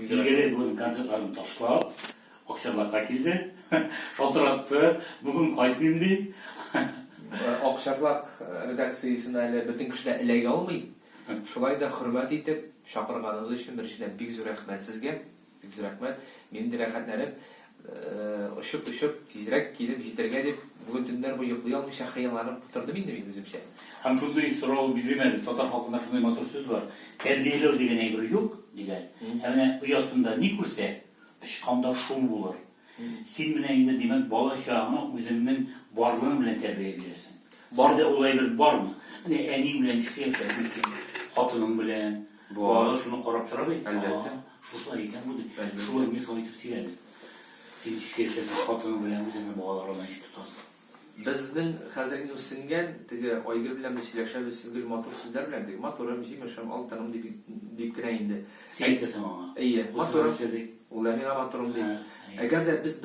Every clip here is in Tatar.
Ilgari bu konsertlarni tashlab, Oqsharlarga keldi. Шалтыратты, бүгін қайтмайым дейді. Oqsharlaq redaksiyasini әлі бүтін кішілер ілеге алмай. Шулай да хөрмәт итеп, шақырғаныңыз үшін біріншіден бик зур рәхмәт сезге. Бик зур рәхмәт. Менің де рәхәтләнеп, ұшып, тезірек келіп жетерге деп, бүгін түндер бұл йоқлай алмайша хыялланып тұрды менде мен өзімше. Һәм шундай сорау бирелмәде. Татар халкында шундай матур сүз бар. Тәрбияләү дигән әйбер юк дигән. Менә оясында ни күрсә, ычканда шул булыр. Син менә инде димәк бала чагыңа үзеңнең барлыгың белән тәрбия бирәсең. Барда ул әйбер бармы? Менә әни белән чыксаң, хатының белән, бала шуны карап тора бит. Әлбәттә. Шулай икән бу. Шулай мисал итеп сөйләде. Син шешәсен хатының белән үзеңнең балаларына иш тотасың. Безнең хәзерге үсенгән теге айгыр белән сөйләшәбез, гел матур сүзләр белән, теге матурым, җимешем, алтыным дип кенә инде. Син әйтәсең аңа. Әйе, матурым сөйли. Ул миңа матурым ди. Әгәр дә без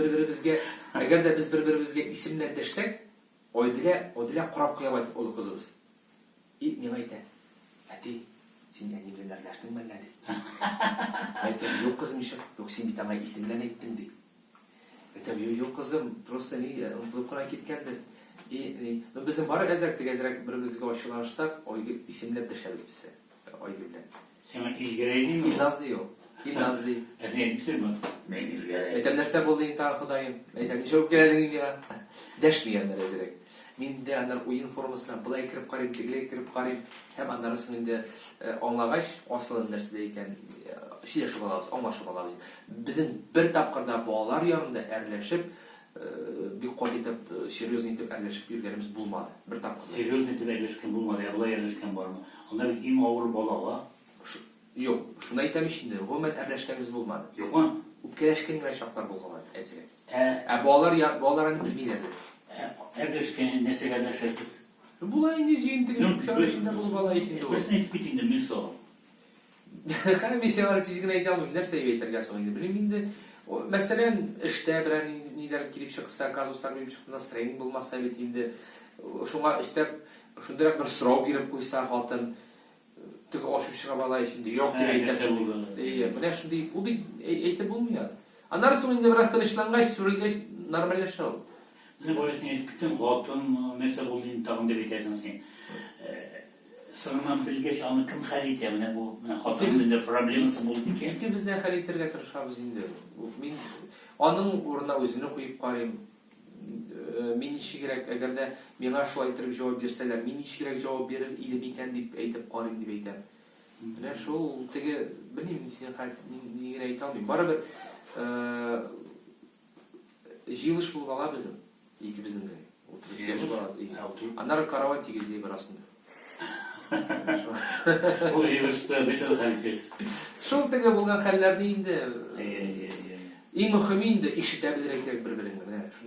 бер-беребезгә исемләндерсәк, Айдилә карап куя бит ул кызыбыз. Миңа әйтә. Әти, син әни белән әрләштеңме әллә ди. Әйтәм, юк кызым ишек, юк син бит аңа исем белән әйттең ди. Әйтәм, юк кызым, просто ни унутып кына киткәндер. Безнең бары әзрәк бер-беребезгә ачуланышсак, Айгыр исемләп дәшәбез без. Айгыр белән. Син илгәрәйдеңме? Илназ ди ул. Илназ ди. Әсен бисәме? Мен илгәрәй. Әйтәм, нәрсә булды инде Ходаем? Әйтәм, ничек киләлең миңа? Дәшмәгәннәр әзрәк. Мин дә аннар уен формасына булай кирип карыйм, тегеләй кирип карыйм. Һәм аннарысын инде аңлагач, асылын нәрсә икән, сөйләшеп алабыз, аңлашып алабыз. Безнең бер тапкырда балалар янында әрләшеп, бик каты итеп, серьезно итеп әрләшеп йөргәнебез булмады. Бер тапкырда. Серьезно итеп әрләшкән булмады, булай әрләшкән бармы? Анда бит иң авыр балага. Юк, шуны әйтәм инде, гомумән әрләшкәнебез булмады. Юкмы? Үпкәләшкән генә чаклар булган әзрәк. Балалар аны белмиләр. Әрләшкән нәрсәгә дәшәсез? Була инде җыентыгы шуның эчендә булып ала ишенде. Берсен әйтеп кит инде, мисал. Хәле мисаллар тизгенә әйтә алмыйм, нәрсә әйтергә соң инде. Белмим инде. Мәсәлән, эштә берәр нидәр килеп чыкса, казуслар белән чыкты, настроение булмаса бит инде. Шуңа эштә шундый бер сорау биреп куйса хатын, теге ашучыга бала ишенде. Юк дип әйтәсе булды. Менә шундый ул бит әйтеп булмый. Аннары соң инде бераз тынычлангач, сүрелгәч нормальләшә ул. Ne boyasını edip gittin, hatun, mesela olduğun tağında bitersin sen. Sığınan bilgeç anı kim halit ya, bu hatun da problemisi buldu ki. İlki bizden halitlerge tırışabız indi. Min onun uğruna özünü koyup qarayım. Min işi gerek, eğer de mena şu aytırıp cevap berseler, min işi gerek cevap verir ilim iken deyip aytıp qarayım deyip aytam. Менә шул теге белмим син нигә әйтә алмыйм. Барыбер җыелыш булып ала безнең. İkimizin de. Anlar karavat tигезлей bir aslında. O yılışta dışarı kalitesi. Şol tege bulgan хәлләрне инде. Иң мөһиме инде ишетә белергә кирәк бер-береңне.